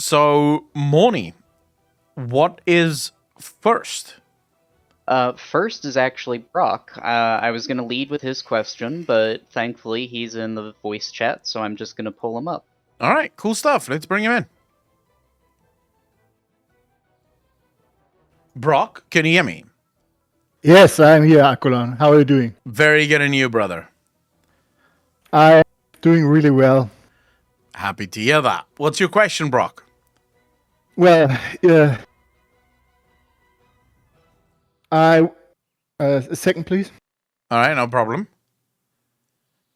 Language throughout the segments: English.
So, Morny, what is first? First is actually Brock. I was going to lead with his question, but thankfully he's in the voice chat, so I'm just going to pull him up. All right, cool stuff. Let's bring him in. Brock, can you hear me? Yes, I'm here, Accolonn. How are you doing? Very good, and you, brother? I'm doing really well. Happy to hear that. What's your question, Brock? Well, a second, please. All right, no problem.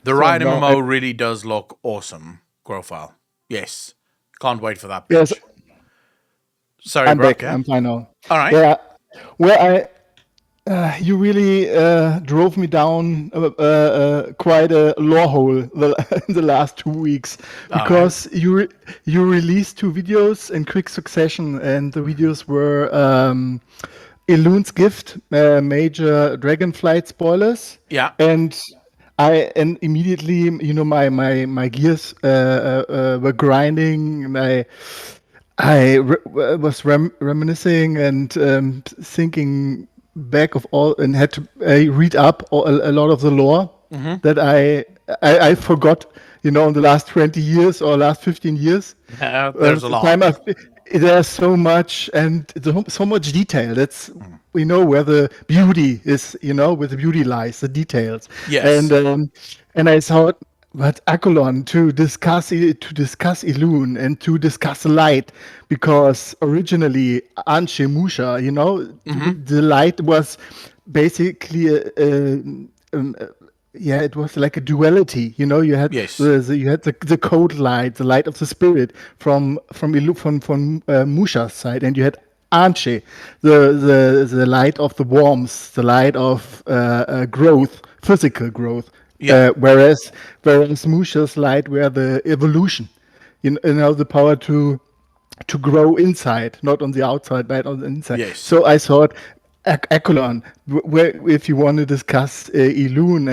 The So Ride now MMO really does look awesome, Growfile. Yes. Can't wait for that pitch. Yes, Sorry, I'm Brock. back. Yeah? I'm fine now. All right. Yeah. Well, you really drove me down quite a lore hole in the last 2 weeks because you released 2 videos in quick succession, and the videos were Elune's Gift, major Dragonflight spoilers. Yeah. And immediately, my gears were grinding. I was reminiscing and thinking back of all, and had to read up a lot of the lore that I forgot, in the last 20 years or last 15 years. There's a lot. There's so much, and so much detail. That's where the beauty is. Where the beauty lies, the details. Yes. And I thought, but Accolonn to discuss Elune and to discuss light, because originally Anche Musha, the light was basically it was like a duality. You had the cold light, the light of the spirit from Musha's side, and you had Anche, the light of the warmth, the light of growth, physical growth. Yeah. Whereas Musha's light were the evolution, the power to grow inside, not on the outside, but on the inside. Yes. So I thought, Accolonn, if you want to discuss Elune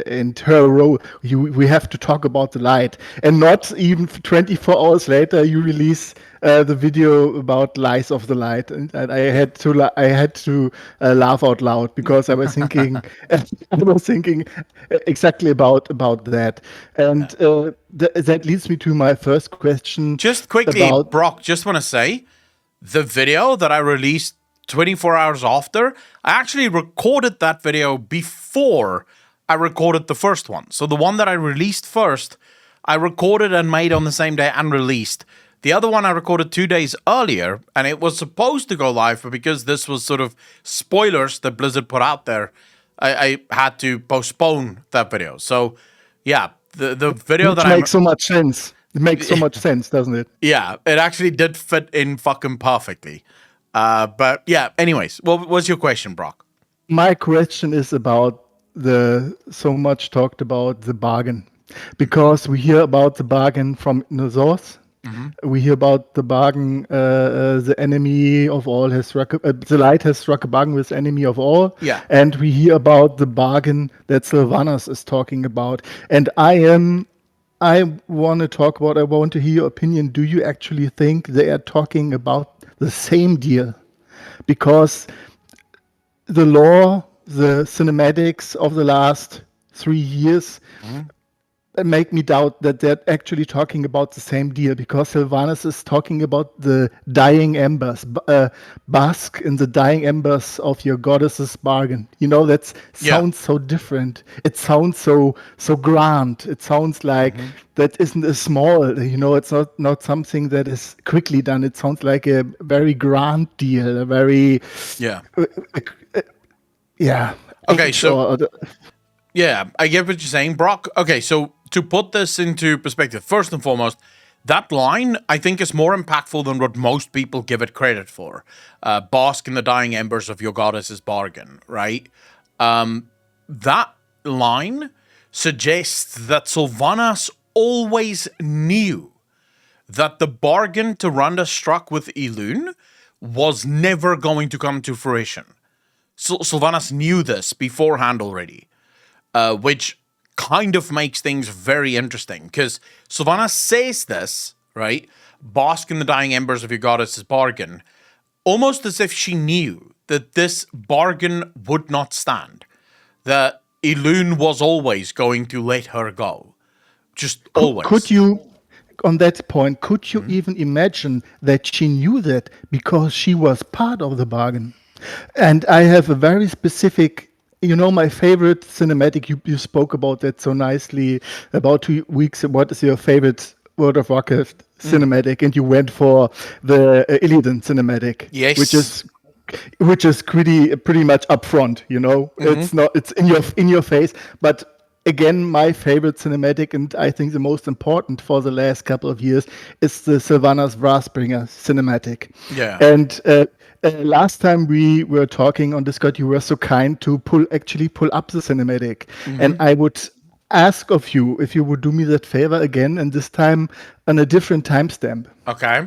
and her role, we have to talk about the light. And not even 24 hours later, you release the video about Lies of the Light, and I had to laugh out loud, because I was thinking exactly about that. And that leads me to my first question. Just quickly, Brock, just want to say, the video that I released 24 hours after, I actually recorded that video before I recorded the first one. So the one that I released first, I recorded and made on the same day and released. The other one I recorded 2 days earlier, and it was supposed to go live, but because this was sort of spoilers that Blizzard put out there, I had to postpone that video. So, yeah, the video Which makes so much sense. It makes so much sense, doesn't it? Yeah, it actually did fit in fucking perfectly. But yeah, anyways, what was your question, Brock? My question is about the so much talked about the bargain, because we hear about the bargain from the source. We hear about the bargain, the enemy of all has struck, the light has struck a bargain with enemy of all. Yeah. And we hear about the bargain that Sylvanas is talking about. And I want to hear your opinion. Do you actually think they are talking about the same deal? Because the lore, the cinematics of the last 3 years make me doubt that they're actually talking about the same deal, because Sylvanas is talking about the dying embers, bask in the dying embers of your goddess's bargain. That sounds so different. It sounds so grand. It sounds like that isn't a small, it's not something that is quickly done. It sounds like a very grand deal, a very Okay, so yeah, I get what you're saying, Brock. Okay, so to put this into perspective, first and foremost, that line, I think, is more impactful than what most people give it credit for. Bask in the dying embers of your goddess's bargain, right? That line suggests that Sylvanas always knew that the bargain Tyrande struck with Elune was never going to come to fruition. Sylvanas knew this beforehand already, which kind of makes things very interesting, because Sylvanas says this, right? Bask in the dying embers of your goddess's bargain, almost as if she knew that this bargain would not stand, that Elune was always going to let her go. Just always. Could you, on that point, could you even imagine that she knew that because she was part of the bargain? And I have a very specific, my favorite cinematic, you spoke about that so nicely about 2 weeks. What is your favorite World of Warcraft cinematic? And you went for the Illidan cinematic, Yes. which is pretty much upfront, it's in your face. But again, my favorite cinematic, and I think the most important for the last couple of years, is the Sylvanas Wrathbringer cinematic. Yeah. And last time we were talking on Discord, you were so kind to pull up the cinematic. And I would ask of you if you would do me that favor again, and this time on a different timestamp. Okay.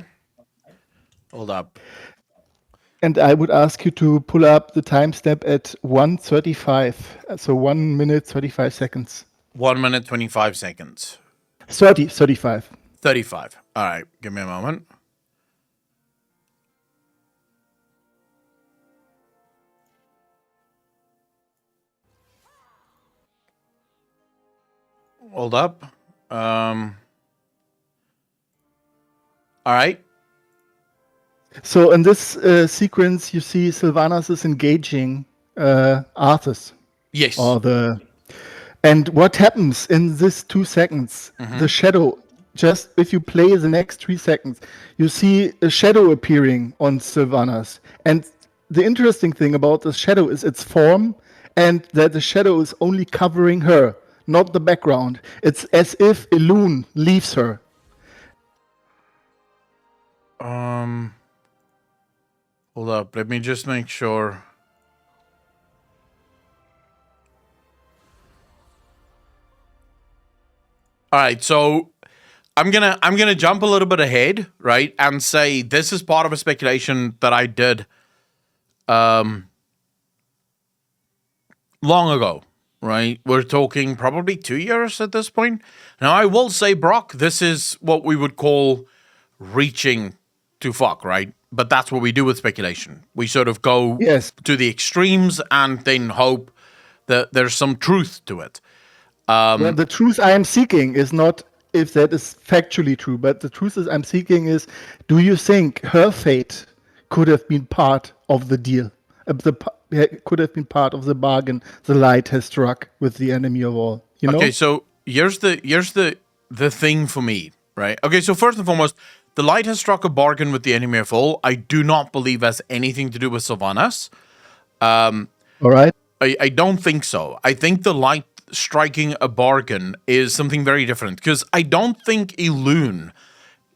Hold up. And I would ask you to pull up the timestamp at 1:35. So 1 minute, 35 seconds. 1 minute, 25 seconds. 35. 35. All right. Give me a moment. Hold up. All right. So in this sequence, you see Sylvanas is engaging Arthas. Yes. And what happens in this 2 seconds? The shadow. Just if you play the next 3 seconds, you see a shadow appearing on Sylvanas. And the interesting thing about the shadow is its form, and that the shadow is only covering her, not the background. It's as if Elune leaves her. Hold up. Let me just make sure. All right, so I'm gonna jump a little bit ahead, right, and say this is part of a speculation that I did long ago, right? We're talking probably 2 years at this point. Now, I will say, Brock, this is what we would call reaching to fuck, right? But that's what we do with speculation. We sort of go to the extremes and then hope that there's some truth to it. Well, the truth I am seeking is not if that is factually true, but the truth is I'm seeking is, do you think her fate could have been part of the deal? Could have been part of the bargain the light has struck with the enemy of all. Okay, so here's the thing for me, right? Okay, so first and foremost, the light has struck a bargain with the enemy of all. I do not believe has anything to do with Sylvanas. All right. I don't think so. I think the light striking a bargain is something very different, because I don't think Elune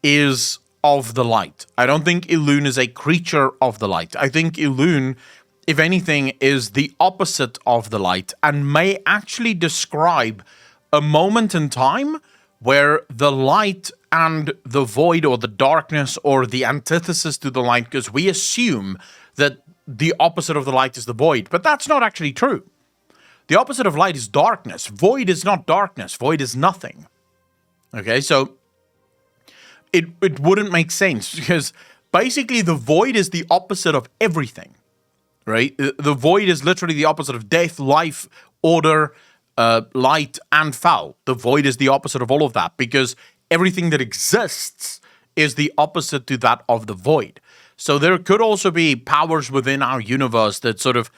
is of the light. I don't think Elune is a creature of the light. I think Elune, if anything, is the opposite of the light and may actually describe a moment in time where the light and the void, or the darkness, or the antithesis to the light, because we assume that the opposite of the light is the void, but that's not actually true. The opposite of light is darkness. Void is not darkness. Void is nothing. Okay, so it wouldn't make sense, because basically the void is the opposite of everything, right? The void is literally the opposite of death, life, order, light, and foul. The void is the opposite of all of that, because everything that exists is the opposite to that of the void. So there could also be powers within our universe that sort of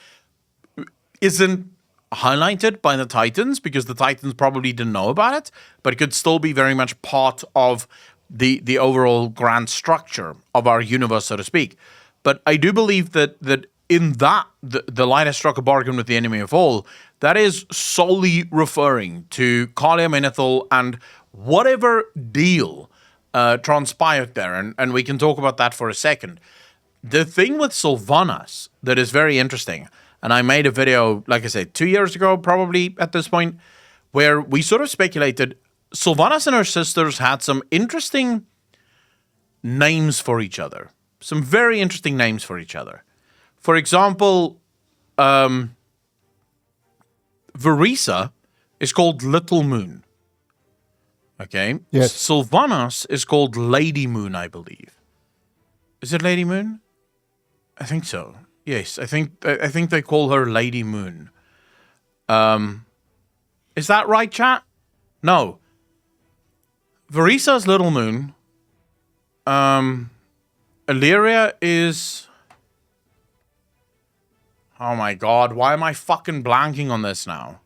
isn't highlighted by the Titans, because the Titans probably didn't know about it, but it could still be very much part of the overall grand structure of our universe, so to speak. But I do believe that in that, the light has struck a bargain with the enemy of all, that is solely referring to Kalia Menethil and whatever deal transpired there, and we can talk about that for a second. The thing with Sylvanas that is very interesting, and I made a video, like I said, 2 years ago, probably at this point, where we sort of speculated Sylvanas and her sisters had some interesting names for each other. Some very interesting names for each other. For example, Verisa is called Little Moon. Okay? Yes. Sylvanas is called Lady Moon, I believe. Is it Lady Moon? I think so. Yes, I think they call her Lady Moon. Is that right, chat? No. Varisa's Little Moon. Illyria is... Oh my god, why am I fucking blanking on this now?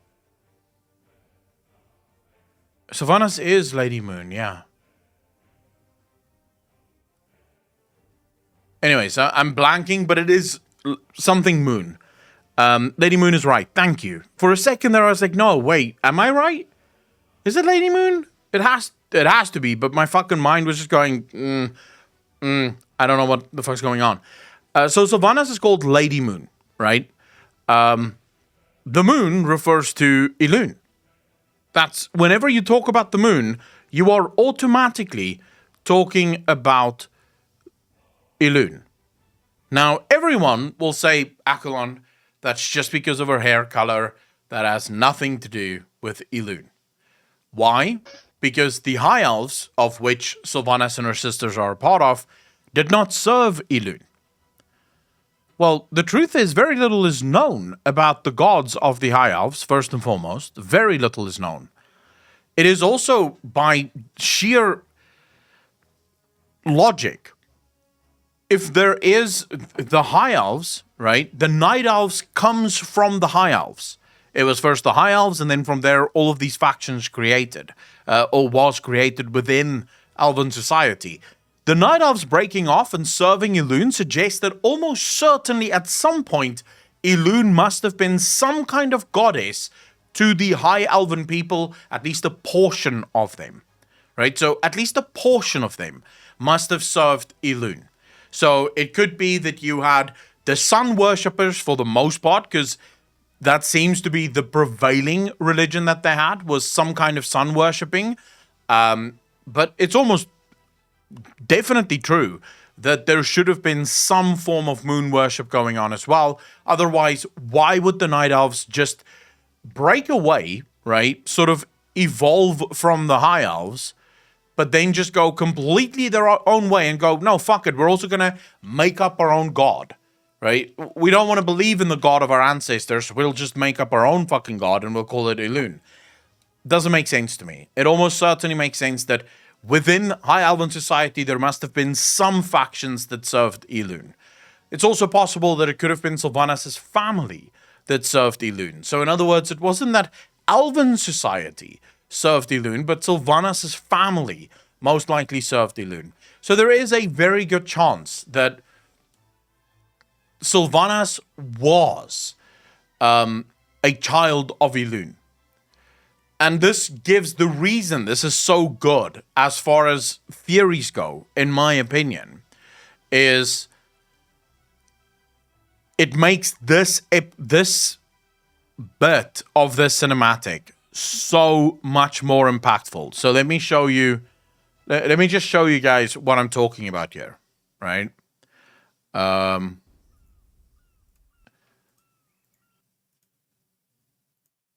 Sylvanas is Lady Moon, yeah. Anyways, I'm blanking, but it is something Moon. Lady Moon is right, thank you. For a second there I was like, no, wait, am I right? Is it Lady Moon? It has to be, but my fucking mind was just going, I don't know what the fuck's going on. So Sylvanas is called Lady Moon, right? The moon refers to Elune. That's, whenever you talk about the moon, you are automatically talking about Elune. Now, everyone will say, Accolonn, that's just because of her hair color. That has nothing to do with Elune. Why? Because the High Elves, of which Sylvanas and her sisters are a part of, did not serve Elune. Well, the truth is, very little is known about the gods of the High Elves, first and foremost. Very little is known. It is also, by sheer logic, if there is the High Elves, right, the Night Elves comes from the High Elves. It was first the High Elves, and then from there, all of these factions created, or was created within Elven society. The Night Elves breaking off and serving Elune suggests that almost certainly at some point, Elune must have been some kind of goddess to the High Elven people, at least a portion of them, right? So at least a portion of them must have served Elune. So it could be that you had the sun worshippers for the most part, because that seems to be the prevailing religion that they had, was some kind of sun worshipping. But it's almost definitely true that there should have been some form of moon worship going on as well. Otherwise, why would the Night Elves just break away, right? Sort of evolve from the High Elves, but then just go completely their own way and go, no, fuck it, we're also going to make up our own god, right? We don't want to believe in the god of our ancestors, we'll just make up our own fucking god and we'll call it Elune. Doesn't make sense to me. It almost certainly makes sense that within High Elven society, there must have been some factions that served Elune. It's also possible that it could have been Sylvanas' family that served Elune. So in other words, it wasn't that Elven society served Elune, but Sylvanas' family most likely served Elune. So there is a very good chance that Sylvanas was a child of Elune. And this gives the reason this is so good as far as theories go, in my opinion, is it makes this bit of the cinematic so much more impactful. So let me show you, let me just show you guys what I'm talking about here, right?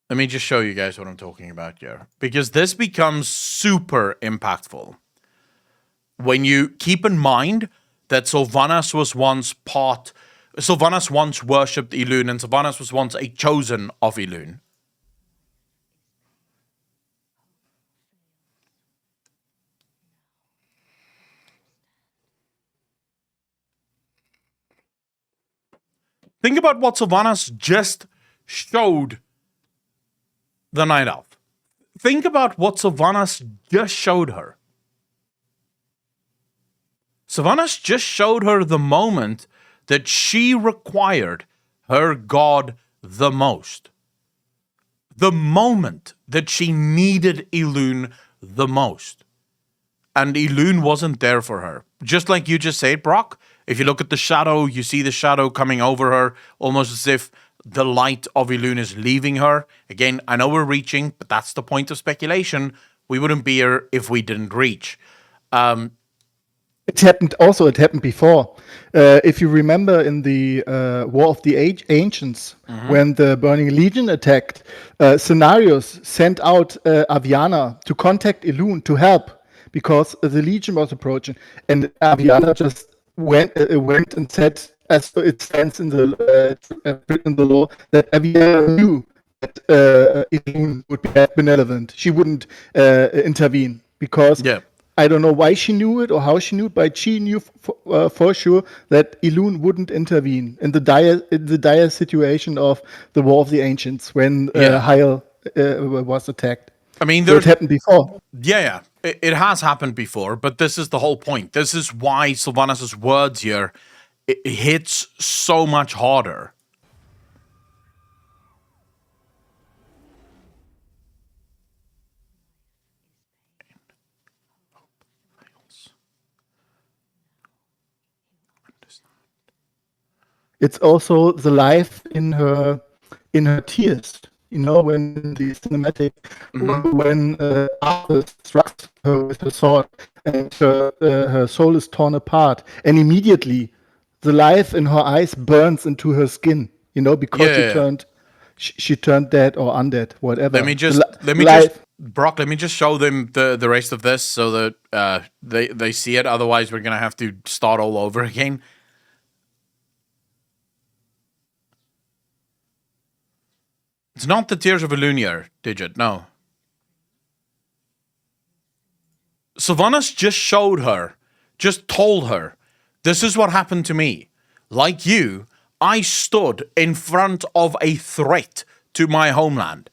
Let me just show you guys what I'm talking about here. Because this becomes super impactful. When you keep in mind that Sylvanas once worshipped Elune, and Sylvanas was once a chosen of Elune. Think about what Sylvanas just showed the Night Elf. Think about what Sylvanas just showed her. Sylvanas just showed her the moment that she required her god the most. The moment that she needed Elune the most. And Elune wasn't there for her. Just like you just said, Brock, if you look at the shadow, you see the shadow coming over her, almost as if the light of Elune is leaving her. Again, I know we're reaching, but that's the point of speculation. We wouldn't be here if we didn't reach. It It happened before. If you remember in the War of the Ancients, when the Burning Legion attacked, Scenarios sent out Aviana to contact Elune to help because the Legion was approaching, and Aviana just went and said, as it stands in the law, that Aviana knew that Elune would be benevolent. She wouldn't intervene because. Yeah. I don't know why she knew it or how she knew it, but she knew for sure that Elune wouldn't intervene in the dire situation of the War of the Ancients when Hyel was attacked. I mean, it happened before. Yeah. It has happened before, but this is the whole point. This is why Sylvanas' words here it hits so much harder. It's also the life in her tears. You know, when the cinematic, when Arthur strikes her with her sword and her soul is torn apart, and immediately the life in her eyes burns into her skin. You know, because she turned dead or undead, whatever. Brock, let me just show them the rest of this so that they see it. Otherwise, we're gonna have to start all over again. It's not the Tears of Elune, Digit, no. Sylvanas just told her, this is what happened to me. Like you, I stood in front of a threat to my homeland.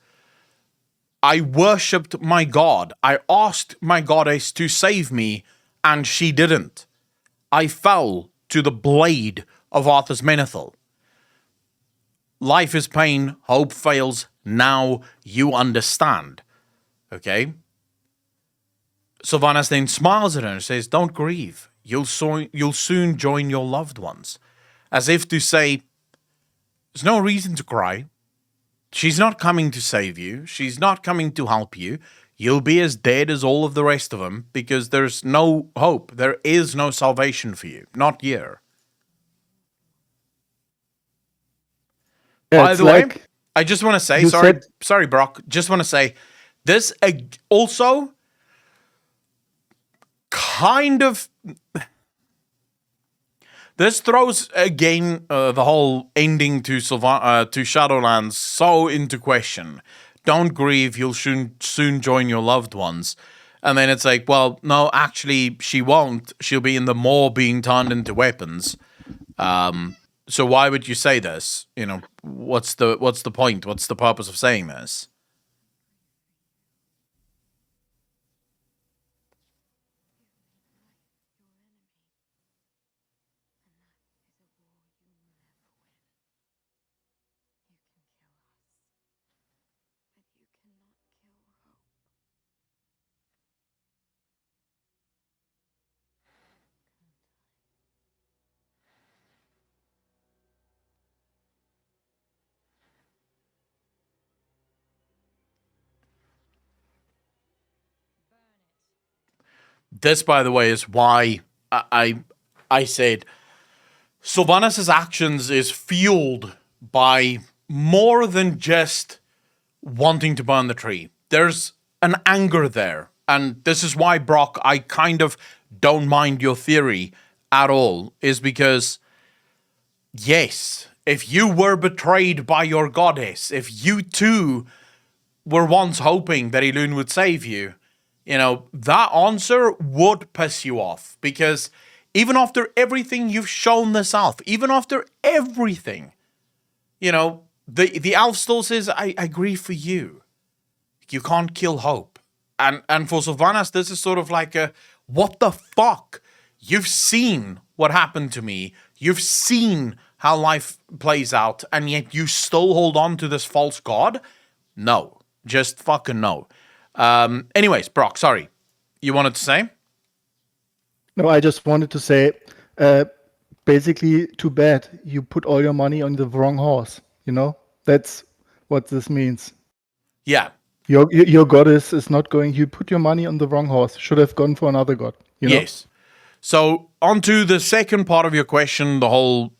I worshipped my god. I asked my goddess to save me, and she didn't. I fell to the blade of Arthur's Menethil. Life is pain, hope fails, now you understand. Okay? Sylvanas then smiles at her and says, don't grieve. You'll soon join your loved ones. As if to say, there's no reason to cry. She's not coming to save you. She's not coming to help you. You'll be as dead as all of the rest of them because there's no hope. There is no salvation for you. Not here. Yeah, by the way, I just want to say, sorry, Brock. Just want to say, this also kind of... This throws, again, the whole ending to Shadowlands so into question. Don't grieve, you'll soon join your loved ones. And then it's like, well, no, actually, she won't. She'll be in the Maw being turned into weapons. So why would you say this? You know, what's the point? What's the purpose of saying this? This, by the way, is why I said Sylvanas' actions is fueled by more than just wanting to burn the tree. There's an anger there. And this is why, Brock, I kind of don't mind your theory at all, is because, yes, if you were betrayed by your goddess, if you too were once hoping that Elune would save you, you know, that answer would piss you off. Because even after everything you've shown this elf, even after everything, you know, the elf still says, I grieve for you. You can't kill hope. And for Sylvanas, this is sort of like a, what the fuck? You've seen what happened to me. You've seen how life plays out, and yet you still hold on to this false god? No. Just fucking no. Anyways, Brock, sorry. You wanted to say? No, I just wanted to say, basically, too bad you put all your money on the wrong horse. You know, that's what this means. Yeah. Your goddess is not going. You put your money on the wrong horse. Should have gone for another god. You know? Yes. So on to the second part of your question, the whole,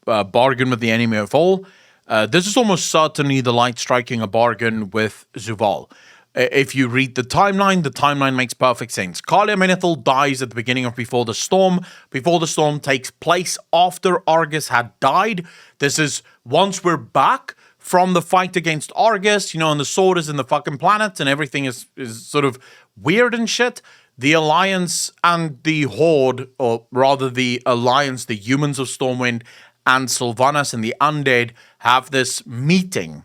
bargain with the enemy of all. This is almost certainly the light striking a bargain with Zuval. If you read the timeline makes perfect sense. Kalia Menethil dies at the beginning of Before the Storm. Before the Storm takes place after Argus had died. This is once we're back from the fight against Argus, and the sword is in the fucking planet and everything is sort of weird and shit. The Alliance and the Horde, or rather the Alliance, the humans of Stormwind, and Sylvanas and the Undead have this meeting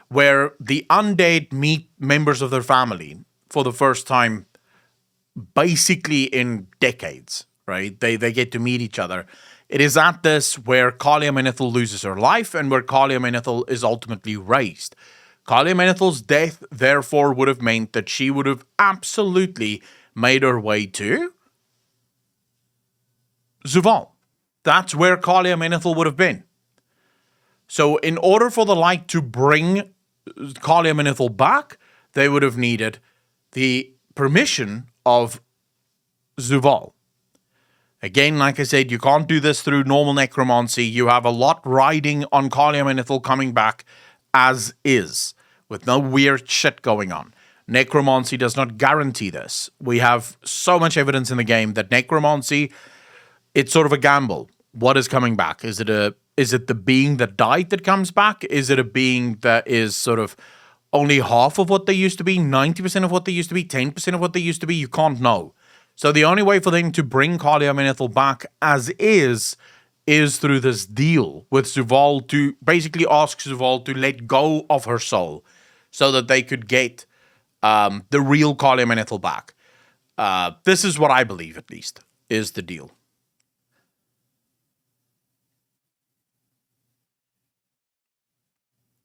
where the Undead meet members of their family for the first time basically in decades, right? They get to meet each other. It is at this where Kalia Menethil loses her life and where Kalia Menethil is ultimately raised. Kalia Menethil's death, therefore, would have meant that she would have absolutely made her way to Zuval. That's where Kalia Menethil would have been. So in order for the light to bring Kalia Menethil back, they would have needed the permission of Zuval. Again, like I said, you can't do this through normal necromancy. You have a lot riding on Kalia Menethil coming back as is, with no weird shit going on. Necromancy does not guarantee this. We have so much evidence in the game that necromancy, it's sort of a gamble. What is coming back? Is it the being that died that comes back? Is it a being that is sort of only half of what they used to be, 90% of what they used to be, 10% of what they used to be? You can't know. So the only way for them to bring Kalia Menethil back as is through this deal with Zuval, to basically ask Zuval to let go of her soul so that they could get the real Kalia Menethil back. This is what I believe, at least, is the deal.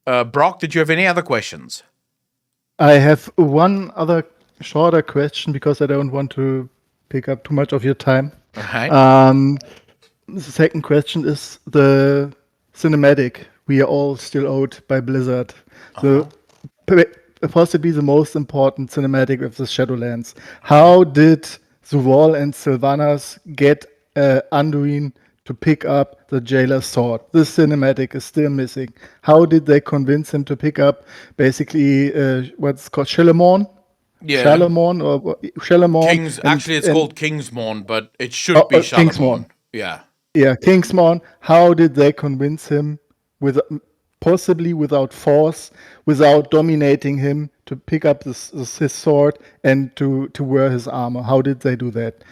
Brock, did you have any other questions? I have one other shorter question because I don't want to pick up too much of your time. Okay. The second question is the cinematic we are all still owed by Blizzard. Possibly the most important cinematic of the Shadowlands. How did Zuval and Sylvanas get Anduin to pick up the jailer's sword? This cinematic is still missing. How did they convince him to pick up basically what's called Shalamon? Yeah. Shalamon or Shalamon? Actually, it's called Kingsmorn, but it should be Shalamon. Kingsmorn. Yeah. Yeah, Kingsmorn. How did they convince him, with possibly without force, without dominating him, to pick up his sword and to wear his armor? How did they do that?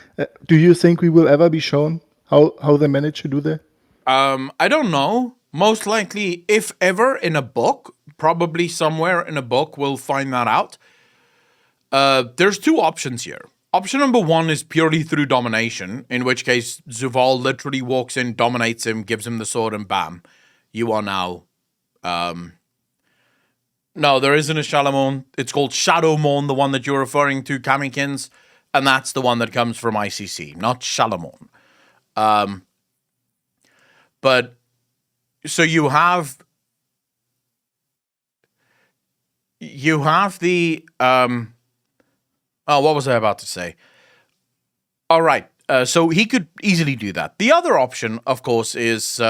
Do you think we will ever be shown how they managed to do that? I don't know. Most likely, if ever, in a book, probably somewhere in a book, we'll find that out. There's two options here. Option number one is purely through domination, in which case Zuval literally walks in, dominates him, gives him the sword, and bam, you are now... No, there isn't a Shalamon. It's called Shadowmon, the one that you're referring to, Kamikins, and that's the one that comes from ICC, not Shalamon. But so you have the what was I about to say? All right. So he could easily do that. The other option, of course, is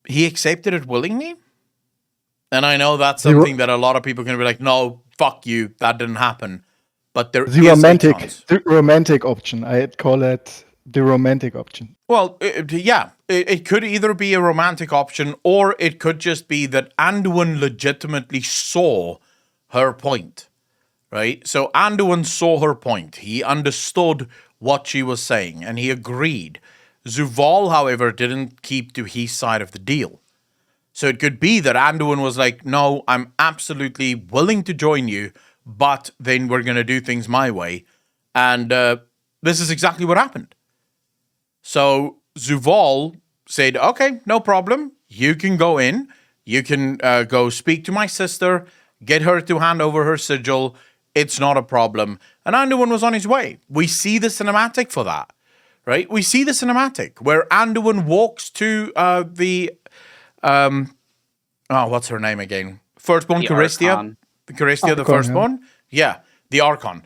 he accepted it willingly. And I know that's something that a lot of people can be like, no, fuck you, that didn't happen. But there is the romantic option. I'd call it the romantic option. Well, it could either be a romantic option, or it could just be that Anduin legitimately saw her point, right? So Anduin saw her point. He understood what she was saying, and he agreed. Zuval, however, didn't keep to his side of the deal. So it could be that Anduin was like, no, I'm absolutely willing to join you, but then we're going to do things my way. And this is exactly what happened. So Zuval said, okay, no problem. You can go in. You can go speak to my sister, get her to hand over her sigil. It's not a problem. And Anduin was on his way. We see the cinematic for that, right? We see the cinematic where Anduin walks to what's her name again? Firstborn Caristia. Caristia, the firstborn. Yeah. the Archon.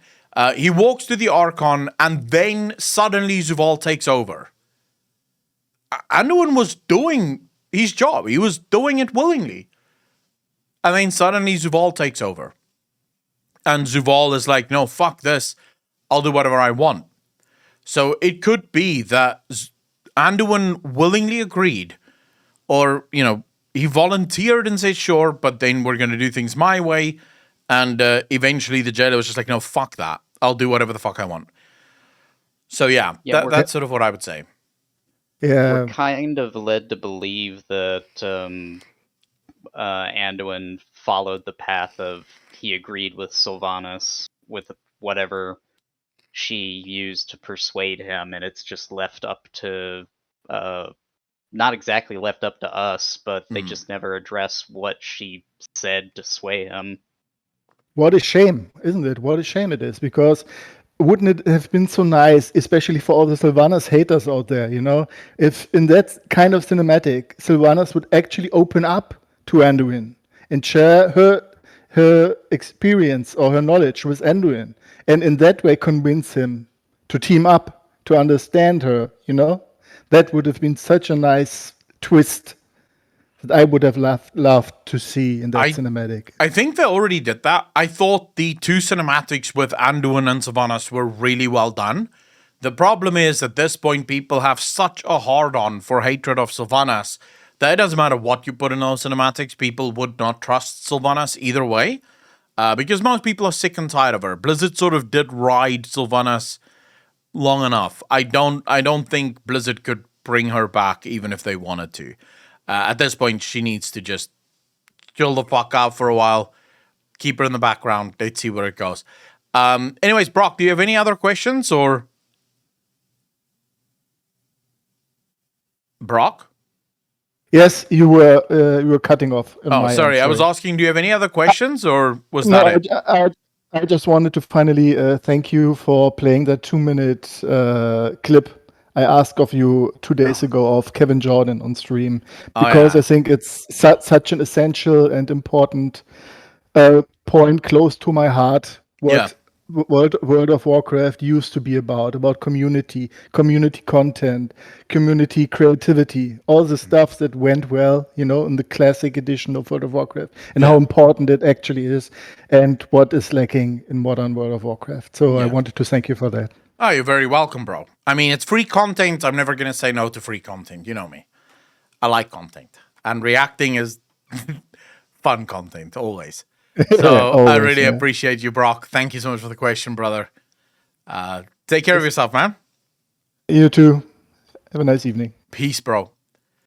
He walks to the Archon, and then suddenly Zuval takes over. Anduin was doing his job. He was doing it willingly. And then suddenly Zuval takes over. And Zuval is like, no, fuck this. I'll do whatever I want. So it could be that Anduin willingly agreed, or, he volunteered and said, sure, but then we're going to do things my way. And eventually the jailer was just like, no, fuck that. I'll do whatever the fuck I want. So that's sort of what I would say. Yeah. We're kind of led to believe that Anduin followed the path of he agreed with Sylvanas with whatever she used to persuade him, and it's just left up to not exactly left up to us, but they just never address what she said to sway him. What a shame, isn't it? What a shame it is, because wouldn't it have been so nice, especially for all the Sylvanas haters out there, if in that kind of cinematic, Sylvanas would actually open up to Anduin and share her experience or her knowledge with Anduin, and in that way convince him to team up, to understand her, That would have been such a nice twist that I would have loved to see in that cinematic. I think they already did that. I thought the two cinematics with Anduin and Sylvanas were really well done. The problem is, at this point, people have such a hard-on for hatred of Sylvanas that it doesn't matter what you put in those cinematics, people would not trust Sylvanas either way, because most people are sick and tired of her. Blizzard sort of did ride Sylvanas long enough. I don't think Blizzard could bring her back even if they wanted to. At this point, she needs to just chill the fuck out for a while, keep her in the background. Let's see where it goes. Anyways, Brock, do you have any other questions, or Brock? Yes, you were cutting off. Sorry. I was asking, do you have any other questions, or was that it? I just wanted to finally thank you for playing that 2-minute clip I asked of you 2 days ago of Kevin Jordan on stream, because I think it's such an essential and important point close to my heart. What World of Warcraft used to be about community content, community creativity, all the stuff that went well, in the classic edition of World of Warcraft, and how important it actually is, and what is lacking in modern World of Warcraft. So I wanted to thank you for that. Oh, you're very welcome, bro. I mean, it's free content. I'm never going to say no to free content. You know me. I like content. And reacting is fun content, always. So always, I really appreciate you, Brock. Thank you so much for the question, brother. Take care of yourself, man. You too. Have a nice evening. Peace, bro.